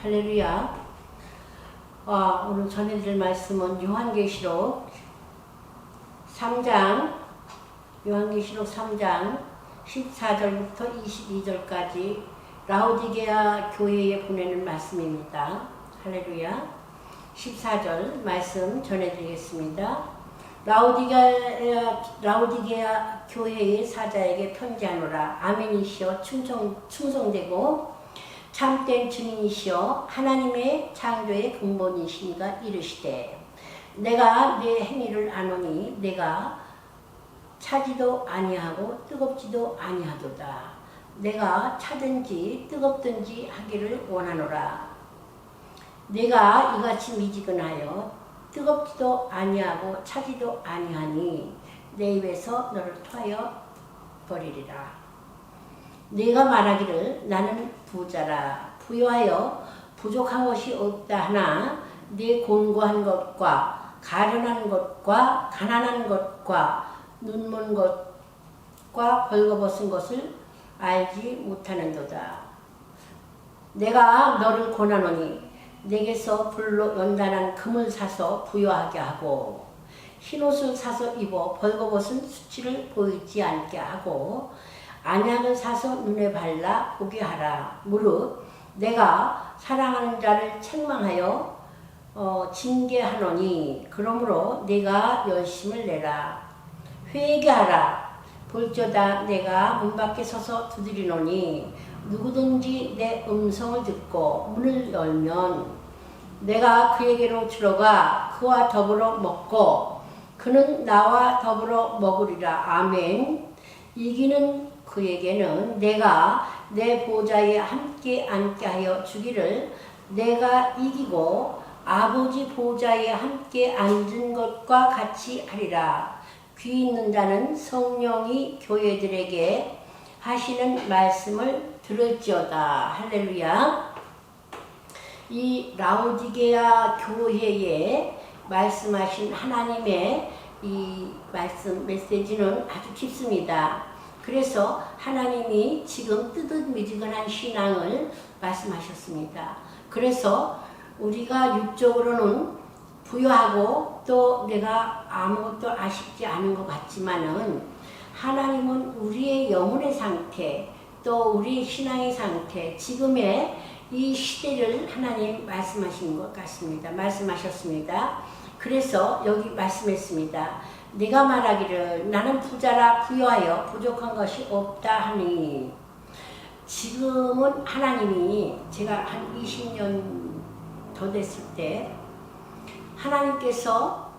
할렐루야. 오늘 전해드릴 말씀은 요한계시록 3장 14절부터 22절까지 라오디게아 교회에 보내는 말씀입니다. 할렐루야. 14절 말씀 전해드리겠습니다. 라오디게아 교회의 사자에게 편지하노라. 아멘이시여 충성되고 참된 증인이시여 하나님의 창조의 근본이시니가 이르시되 내가 내 행위를 아노니 내가 차지도 아니하고 뜨겁지도 아니하도다. 내가 차든지 뜨겁든지 하기를 원하노라. 내가 이같이 미지근하여 뜨겁지도 아니하고 차지도 아니하니 내 입에서 너를 토하여 버리리라. 네가 말하기를 나는 부자라 부유하여 부족한 것이 없다 하나 네 곤고한 것과 가련한 것과 가난한 것과 눈먼 것과 벌거벗은 것을 알지 못하는도다. 내가 너를 권하노니 내게서 불로 연단한 금을 사서 부여하게 하고 흰옷을 사서 입어 벌거벗은 수치를 보이지 않게 하고 안약을 사서 눈에 발라 보게 하라. 무릇 내가 사랑하는 자를 책망하여 징계하노니 그러므로 네가 열심을 내라. 회개하라. 볼저다 내가 문 밖에 서서 두드리노니 누구든지 내 음성을 듣고 문을 열면 내가 그에게로 들어가 그와 더불어 먹고 그는 나와 더불어 먹으리라. 아멘. 이기는 그에게는 내가 내 보좌에 함께 앉게 하여 주기를 내가 이기고 아버지 보좌에 함께 앉은 것과 같이 하리라. 귀 있는 자는 성령이 교회들에게 하시는 말씀을 들을지어다. 할렐루야. 이 라오디게아 교회에 말씀하신 하나님의 이 말씀 메시지는 아주 깊습니다. 그래서 하나님이 지금 뜨뜻미지근한 신앙을 말씀하셨습니다. 그래서 우리가 육적으로는 부유하고 또 내가 아무것도 아쉽지 않은 것 같지만은 하나님은 우리의 영혼의 상태 또 우리 신앙의 상태 지금의 이 시대를 하나님 말씀하신 것 같습니다. 말씀하셨습니다. 그래서 여기 말씀했습니다. 네가 말하기를 나는 부자라 부유하여 부족한 것이 없다 하니 지금은 하나님이 제가 한 20년 더 됐을 때 하나님께서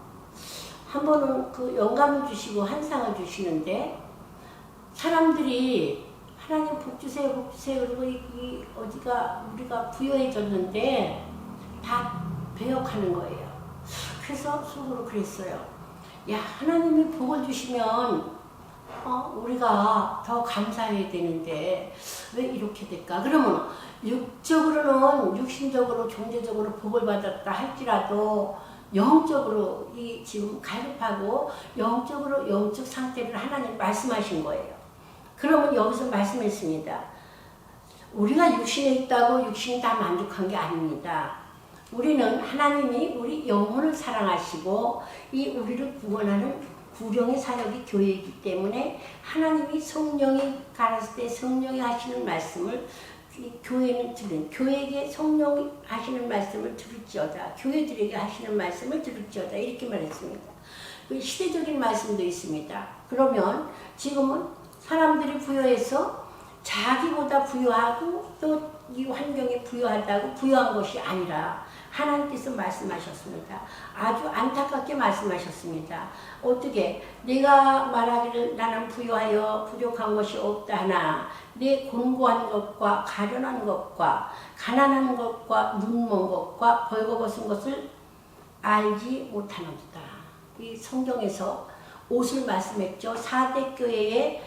한 번은 그 영감을 주시고 한상을 주시는데 사람들이 하나님 복 주세요 복 주세요 그리고 이 어디가 우리가 부유해졌는데 다 배역하는 거예요. 그래서 속으로 그랬어요. 야, 하나님이 복을 주시면 우리가 더 감사해야 되는데 왜 이렇게 될까? 그러면 육적으로는 육신적으로 경제적으로 복을 받았다 할지라도 영적으로 이 지금 갈급하고 영적으로 영적 상태를 하나님 말씀하신 거예요. 그러면 여기서 말씀했습니다. 우리가 육신에 있다고 육신이 다 만족한 게 아닙니다. 우리는 하나님이 우리 영혼을 사랑하시고 이 우리를 구원하는 구령의 사역이 교회이기 때문에 하나님이 성령이 가라을 때 성령이 하시는 말씀을 교회는 들은 교회에게 성령이 하시는 말씀을 들을지어다. 교회들에게 하시는 말씀을 들을지어다. 이렇게 말했습니다. 시대적인 말씀도 있습니다. 그러면 지금은 사람들이 부여해서 자기보다 부유하고 또 이 환경이 부유하다고 부유한 것이 아니라 하나님께서 말씀하셨습니다. 아주 안타깝게 말씀하셨습니다. 어떻게 내가 말하기를 나는 부유하여 부족한 것이 없다 하나 내 곤고한 것과 가련한 것과 가난한 것과 눈먼 것과 벌거벗은 것을 알지 못하는도다. 이 성경에서 옷을 말씀했죠. 4대 교회에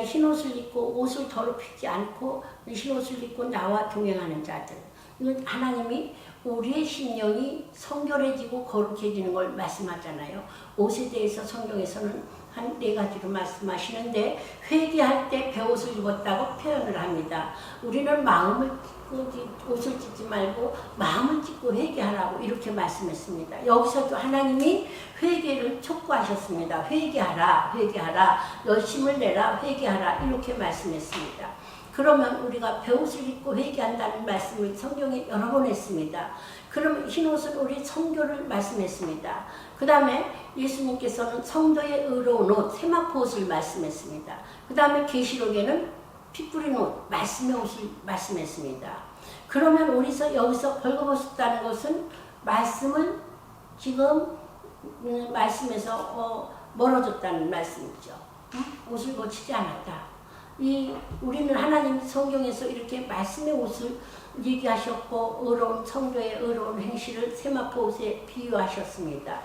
흰옷을 입고 옷을 더럽히지 않고 흰옷을 입고 나와 동행하는 자들. 이건 하나님이 우리의 심령이 성결해지고 거룩해지는 걸 말씀하잖아요. 옷에 대해서 성경에서는 한 4가지로 말씀하시는데 회개할 때 베옷을 입었다고 표현을 합니다. 우리는 마음을 옷을 찢지 말고 마음을 찢고 회개하라고 이렇게 말씀했습니다. 여기서도 하나님이 회개를 촉구하셨습니다. 회개하라, 회개하라, 열심을 내라, 회개하라 이렇게 말씀했습니다. 그러면 우리가 배옷을 입고 회개한다는 말씀을 성경에 여러 번 했습니다. 그러면 흰옷은 우리 성교를 말씀했습니다. 그 다음에 예수님께서는 성도의 의로운 옷, 세마포옷을 말씀했습니다. 그 다음에 계시록에는 피 뿌린 옷, 말씀의 옷을 말씀했습니다. 그러면 우리서 여기서 벌거벗었다는 것은 말씀을 지금 말씀에서 멀어졌다는 말씀이죠. 옷을 고치지 않았다. 우리는 하나님 성경에서 이렇게 말씀의 옷을 얘기하셨고 의로운 성도의 의로운 행실을 세마포 옷에 비유하셨습니다.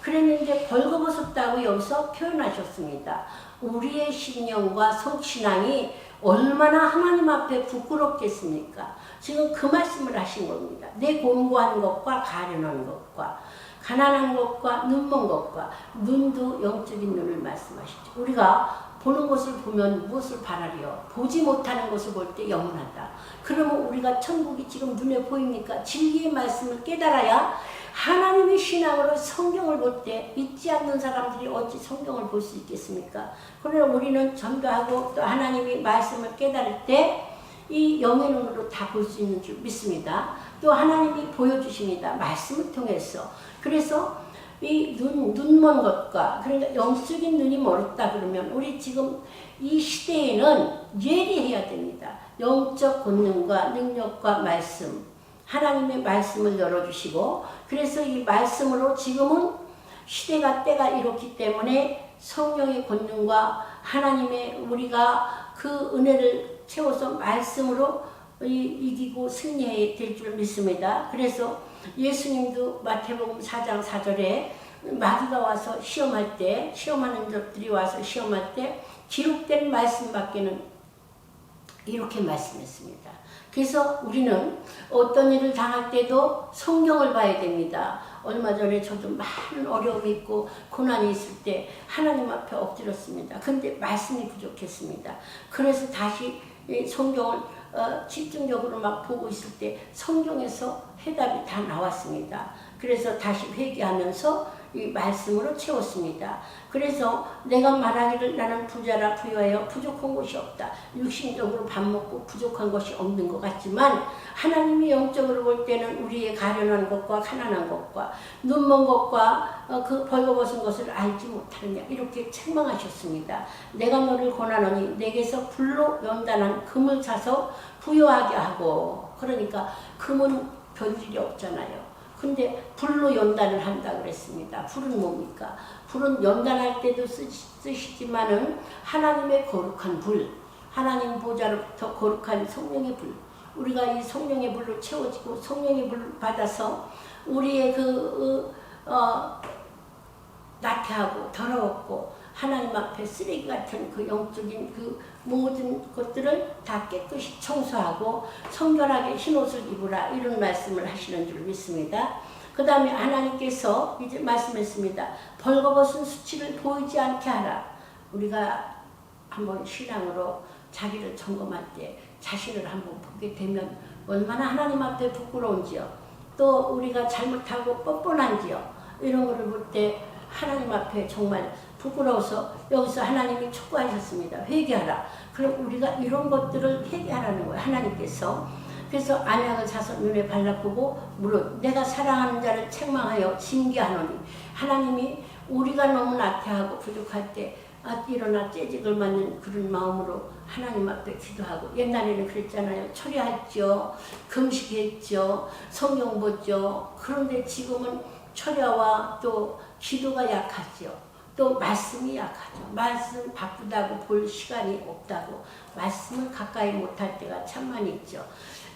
그랬는데 벌거벗었다고 여기서 표현하셨습니다. 우리의 신령과 속신앙이 얼마나 하나님 앞에 부끄럽겠습니까? 지금 그 말씀을 하신 겁니다. 내 공고한 것과 가련한 것과 가난한 것과 눈먼 것과 눈도 영적인 눈을 말씀하시죠. 우리가 보는 것을 보면 무엇을 바라리요? 보지 못하는 것을 볼 때 영원하다. 그러면 우리가 천국이 지금 눈에 보입니까? 진리의 말씀을 깨달아야 하나님의 신앙으로 성경을 볼 때 믿지 않는 사람들이 어찌 성경을 볼 수 있겠습니까? 그러나 우리는 전도하고 또 하나님의 말씀을 깨달을 때 이 영의 눈으로 다 볼 수 있는 줄 믿습니다. 또 하나님이 보여주십니다. 말씀을 통해서. 그래서 이 눈먼 것과 그러니까 영적인 눈이 멀었다 그러면 우리 지금 이 시대에는 예리해야 됩니다. 영적 권능과 능력과 말씀, 하나님의 말씀을 열어주시고 그래서 이 말씀으로 지금은 시대가 때가 이렇기 때문에 성령의 권능과 하나님의 우리가 그 은혜를 채워서 말씀으로 이기고 승리해야 될 줄 믿습니다. 그래서 예수님도 마태복음 4장 4절에 마귀가 와서 시험할 때 시험하는 것들이 와서 시험할 때 기록된 말씀밖에는 이렇게 말씀했습니다. 그래서 우리는 어떤 일을 당할 때도 성경을 봐야 됩니다. 얼마 전에 저도 많은 어려움이 있고 고난이 있을 때 하나님 앞에 엎드렸습니다. 근데 말씀이 부족했습니다. 그래서 다시 성경을 집중적으로 막 보고 있을 때 성경에서 해답이 다 나왔습니다. 그래서 다시 회개하면서 이 말씀으로 채웠습니다. 그래서 내가 말하기를 나는 부자라 부유하여 부족한 것이 없다. 육신적으로 밥 먹고 부족한 것이 없는 것 같지만 하나님이 영적으로 볼 때는 우리의 가련한 것과 가난한 것과 눈먼 것과 그 벌거벗은 것을 알지 못하느냐 이렇게 책망하셨습니다. 내가 너를 권하노니 내게서 불로 연단한 금을 사서 부여하게 하고 그러니까 금은 변질이 없잖아요. 근데 불로 연단을 한다 그랬습니다. 불은 뭡니까? 불은 연단할 때도 쓰시지만은 하나님의 거룩한 불, 하나님 보좌로부터 거룩한 성령의 불, 우리가 이 성령의 불로 채워지고 성령의 불을 받아서 우리의 나태하고 더러웠고 하나님 앞에 쓰레기 같은 그 영적인 그 모든 것들을 다 깨끗이 청소하고 성결하게 흰옷을 입으라 이런 말씀을 하시는 줄 믿습니다. 그 다음에 하나님께서 이제 말씀했습니다. 벌거벗은 수치를 보이지 않게 하라. 우리가 한번 신앙으로 자기를 점검할 때 자신을 한번 보게 되면 얼마나 하나님 앞에 부끄러운지요. 또 우리가 잘못하고 뻔뻔한지요. 이런 거를 볼 때 하나님 앞에 정말 부끄러워서 여기서 하나님이 촉구하셨습니다. 회개하라. 그럼 우리가 이런 것들을 회개하라는 거예요. 하나님께서. 그래서 안약을 사서 눈에 발라보고 물론 내가 사랑하는 자를 책망하여 징계하노니 하나님이 우리가 너무 나태하고 부족할 때 일어나 재직을 맞는 그런 마음으로 하나님 앞에 기도하고 옛날에는 그랬잖아요. 철야했죠. 금식했죠. 성경 보죠. 그런데 지금은 철야와 또 기도가 약하죠. 또 말씀이 약하죠. 말씀 바쁘다고 볼 시간이 없다고 말씀을 가까이 못할 때가 참 많이 있죠.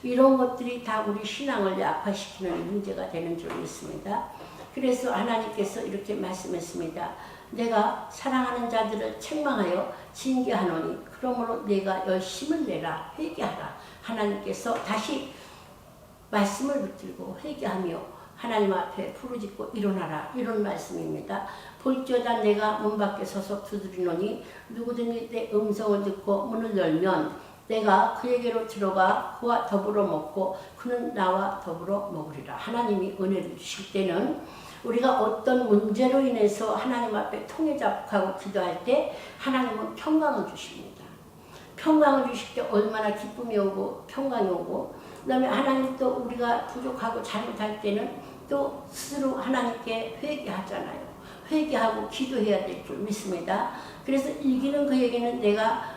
이런 것들이 다 우리 신앙을 약화시키는 문제가 되는 줄 믿습니다. 그래서 하나님께서 이렇게 말씀했습니다. 내가 사랑하는 자들을 책망하여 징계하노니 그러므로 내가 열심을 내라 회개하라. 하나님께서 다시 말씀을 붙들고 회개하며 하나님 앞에 부르짖고 일어나라 이런 말씀입니다. 볼지어다 내가 문 밖에 서서 두드리노니 누구든지 내 음성을 듣고 문을 열면 내가 그에게로 들어가 그와 더불어 먹고 그는 나와 더불어 먹으리라. 하나님이 은혜를 주실 때는 우리가 어떤 문제로 인해서 하나님 앞에 통회잡하고 기도할 때 하나님은 평강을 주십니다. 평강을 주실 때 얼마나 기쁨이 오고 평강이 오고, 그 다음에 하나님 또 우리가 부족하고 잘못할 때는 또 스스로 하나님께 회개하잖아요. 회개하고 기도해야 될 줄 믿습니다. 그래서 이기는 그에게는 내가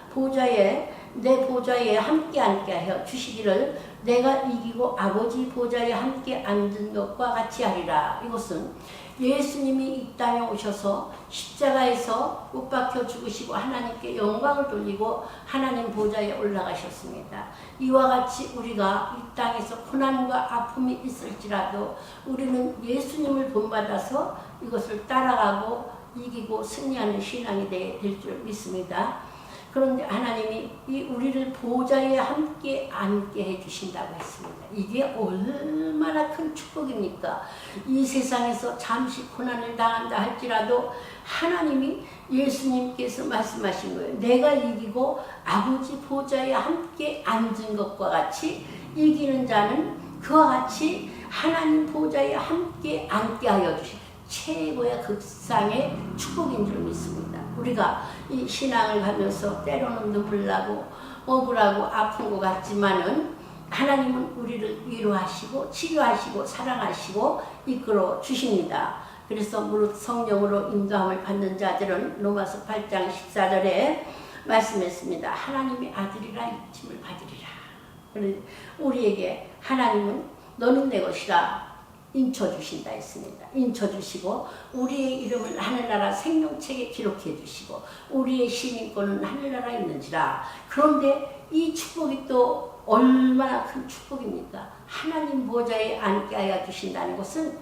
내 보좌에 함께 앉게 하여 주시기를 내가 이기고 아버지 보좌에 함께 앉은 것과 같이 하리라. 이것은 예수님이 이 땅에 오셔서 십자가에서 못 박혀 죽으시고 하나님께 영광을 돌리고 하나님 보좌에 올라가셨습니다. 이와 같이 우리가 이 땅에서 고난과 아픔이 있을지라도 우리는 예수님을 본받아서 이것을 따라가고 이기고 승리하는 신앙이 될 줄 믿습니다. 그런데 하나님이 이 우리를 보좌에 함께 앉게 해주신다고 했습니다. 이게 얼마나 큰 축복입니까? 이 세상에서 잠시 고난을 당한다 할지라도 하나님이 예수님께서 말씀하신 거예요. 내가 이기고 아버지 보좌에 함께 앉은 것과 같이 이기는 자는 그와 같이 하나님 보좌에 함께 앉게 하여 주신 최고의 극상의 축복인 줄 믿습니다. 우리가 이 신앙을 가면서 때로는 눈물 나고 억울하고 아픈 것 같지만은 하나님은 우리를 위로하시고 치료하시고 사랑하시고 이끌어 주십니다. 그래서 무릇 성령으로 인도함을 받는 자들은 로마서 8장 14절에 말씀했습니다. 하나님의 아들이라 일침을 받으리라. 우리에게 하나님은 너는 내 것이라 인쳐주신다 했습니다. 인쳐주시고 우리의 이름을 하늘나라 생명책에 기록해 주시고 우리의 시민권은 하늘나라에 있는지라. 그런데 이 축복이 또 얼마나 큰 축복입니까? 하나님 보좌에 앉게 하여 주신다는 것은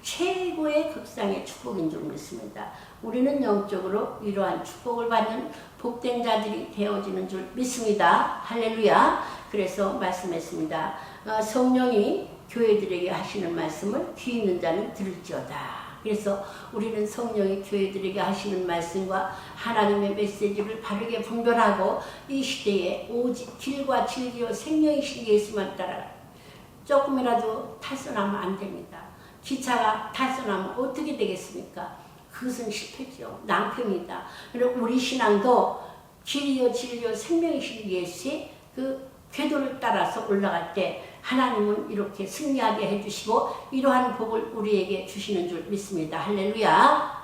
최고의 극상의 축복인 줄 믿습니다. 우리는 영적으로 이러한 축복을 받는 복된 자들이 되어지는 줄 믿습니다. 할렐루야. 그래서 말씀했습니다. 성령이 교회들에게 하시는 말씀을 귀 있는 자는 들을지어다. 그래서 우리는 성령이 교회들에게 하시는 말씀과 하나님의 메시지를 바르게 분별하고 이 시대에 오직 길과 진리요 생명이신 예수만 따라 조금이라도 탈선하면 안 됩니다. 기차가 탈선하면 어떻게 되겠습니까? 그것은 실패죠. 낭패입니다. 그리고 우리 신앙도 길이요 진리요 생명이신 예수의 그 궤도를 따라서 올라갈 때 하나님은 이렇게 승리하게 해주시고 이러한 복을 우리에게 주시는 줄 믿습니다. 할렐루야.